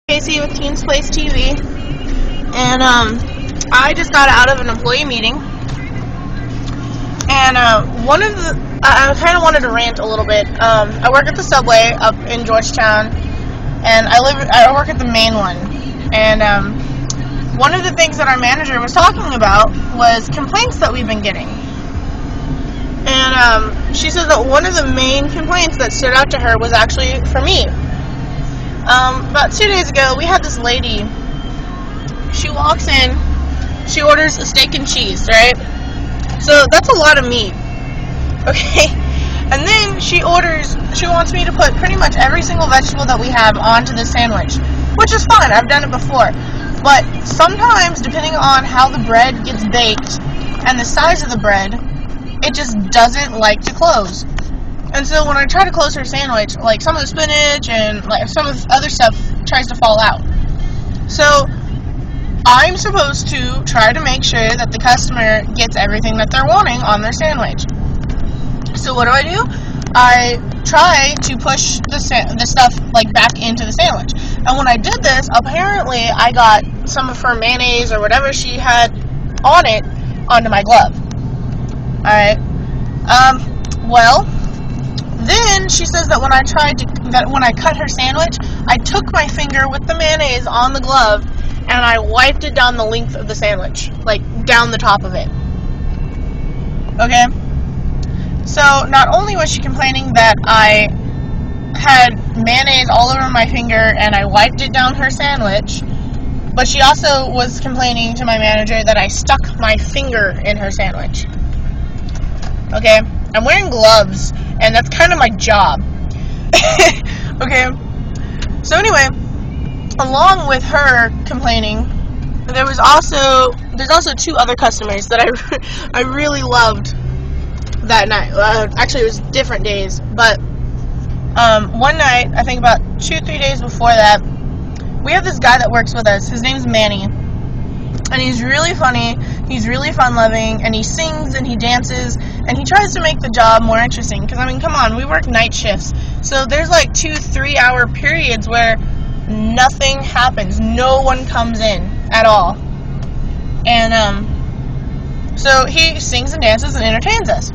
Casey with Teens Place TV, and I just got out of an employee meeting, and I kind of wanted to rant a little bit. I work at the subway up in Georgetown, and I work at the main one, and one of the things that our manager was talking about was complaints that we've been getting. And she said that one of the main complaints that stood out to her was actually for me. About 2 days ago, we had this lady. She walks in, she orders a steak and cheese, right? So that's a lot of meat, okay? And then she wants me to put pretty much every single vegetable that we have onto the sandwich, which is fine, I've done it before. But sometimes, depending on how the bread gets baked and the size of the bread, it just doesn't like to close. And so when I try to close her sandwich, like some of the spinach and like some of the other stuff tries to fall out. So I'm supposed to try to make sure that the customer gets everything that they're wanting on their sandwich. So what do? I try to push the stuff like back into the sandwich. And when I did this, apparently I got some of her mayonnaise or whatever she had on it onto my glove. Alright. Well, then she says that when I cut her sandwich, I took my finger with the mayonnaise on the glove and I wiped it down the length of the sandwich, like down the top of it. Okay? So not only was she complaining that I had mayonnaise all over my finger and I wiped it down her sandwich, but she also was complaining to my manager that I stuck my finger in her sandwich. Okay? I'm wearing gloves, and that's kind of my job. Okay? So anyway, along with her complaining, there's also 2 other customers that I really loved that night. Actually, it was different days, but one night, I think about 2-3 days before that, we have this guy that works with us. His name's Manny, and he's really funny, he's really fun-loving, and he sings and he dances, and he tries to make the job more interesting, because, I mean, come on, we work night shifts, so there's like 2-3 hour periods where nothing happens, no one comes in at all, and, so he sings and dances and entertains us.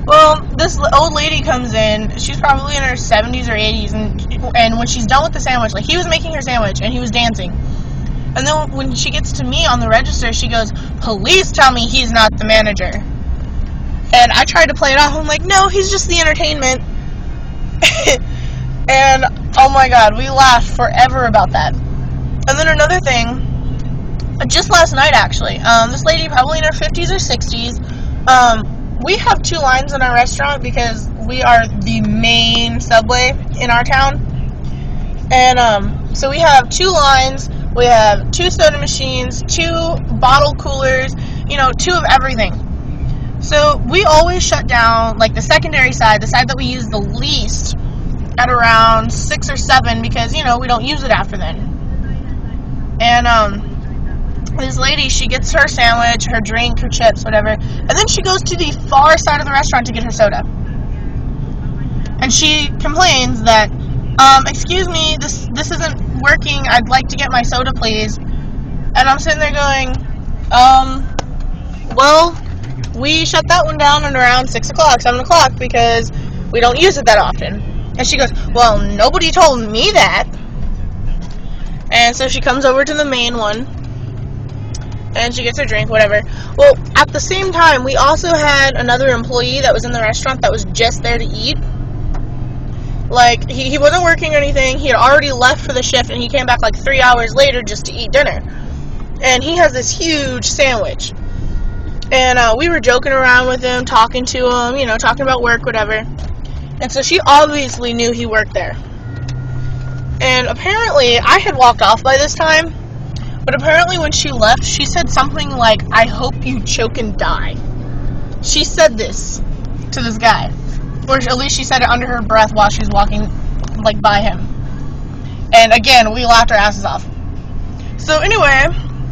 Well, this old lady comes in, she's probably in her 70s or 80s, and when she's done with the sandwich, like, he was making her sandwich, and he was dancing. And then when she gets to me on the register, she goes, "Please tell me he's not the manager." And I tried to play it off. I'm like, no, he's just the entertainment. And, oh my god, we laughed forever about that. And then another thing, just last night actually, this lady, probably in her 50s or 60s, we have 2 lines in our restaurant because we are the main Subway in our town. And, so we have 2 lines. We have 2 soda machines, 2 bottle coolers, 2 of everything. So we always shut down, like, the secondary side, the side that we use the least, at around 6 or 7 because, we don't use it after then. And, this lady, she gets her sandwich, her drink, her chips, whatever, and then she goes to the far side of the restaurant to get her soda. And she complains that, excuse me, this isn't working, I'd like to get my soda, please. And I'm sitting there going, well, we shut that one down at around 6 o'clock, 7 o'clock, because we don't use it that often. And she goes, well, nobody told me that. And so she comes over to the main one, and she gets her drink, whatever. Well, at the same time, we also had another employee that was in the restaurant that was just there to eat. Like, he wasn't working or anything, he had already left for the shift, and he came back like 3 hours later just to eat dinner. And he has this huge sandwich. And we were joking around with him, talking to him, talking about work, whatever. And so she obviously knew he worked there. And apparently, I had walked off by this time, but apparently when she left, she said something like, "I hope you choke and die." She said this to this guy. Or at least she said it under her breath while she was walking, like, by him. And again, we laughed our asses off. So anyway,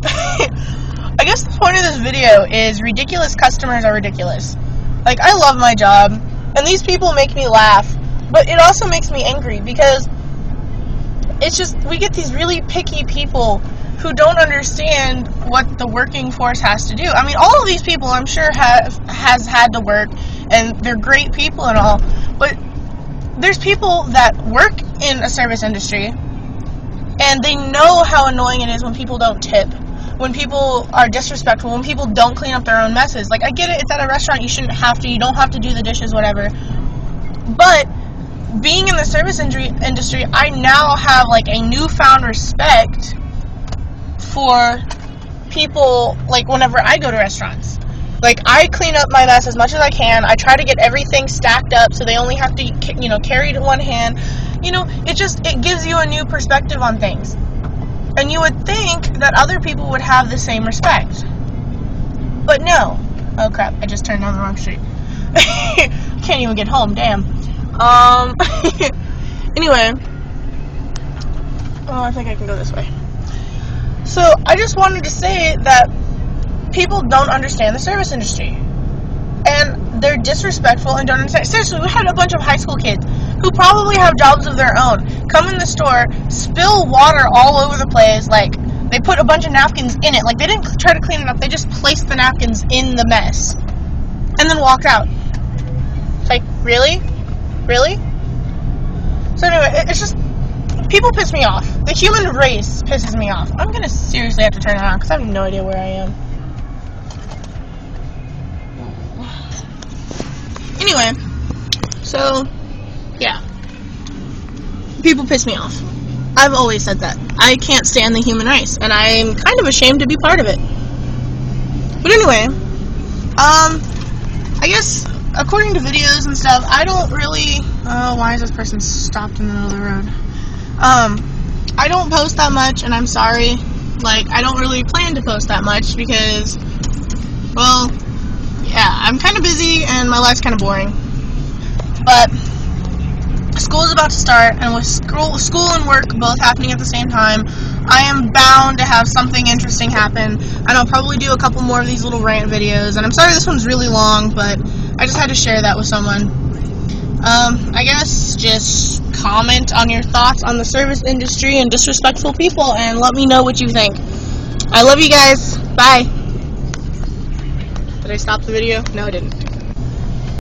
I guess the point of this video is ridiculous customers are ridiculous. Like, I love my job, and these people make me laugh, but it also makes me angry because it's just, we get these really picky people who don't understand what the working force has to do. I mean, all of these people, I'm sure, has had to work, and they're great people and all, but there's people that work in a service industry, and they know how annoying it is when people don't tip, when people are disrespectful, when people don't clean up their own messes. Like, I get it, it's at a restaurant, you shouldn't have to, you don't have to do the dishes, whatever, but being in the service industry, I now have, like, a newfound respect for people, like, whenever I go to restaurants. Like, I clean up my mess as much as I can. I try to get everything stacked up so they only have to, carry it in one hand. It gives you a new perspective on things. And you would think that other people would have the same respect. But no. Oh, crap. I just turned down the wrong street. Can't even get home. Damn. Anyway. Oh, I think I can go this way. So, I just wanted to say that people don't understand the service industry. And they're disrespectful and don't understand. Seriously, we had a bunch of high school kids who probably have jobs of their own come in the store, spill water all over the place, like, they put a bunch of napkins in it. Like, they didn't try to clean it up, they just placed the napkins in the mess. And then walked out. It's like, really? Really? So anyway, it's just, people piss me off. The human race pisses me off. I'm gonna seriously have to turn around because I have no idea where I am. Anyway, so, yeah. People piss me off. I've always said that. I can't stand the human race, and I'm kind of ashamed to be part of it. But anyway, I guess, according to videos and stuff, I don't really, why is this person stopped in the middle of the road? I don't post that much, and I'm sorry. Like, I don't really plan to post that much because, well, yeah, I'm kind of busy, and my life's kind of boring. But school is about to start, and with school and work both happening at the same time, I am bound to have something interesting happen, and I'll probably do a couple more of these little rant videos, and I'm sorry this one's really long, but I just had to share that with someone. I guess just comment on your thoughts on the service industry and disrespectful people, and let me know what you think. I love you guys. Bye. Did I stop the video? No, I didn't.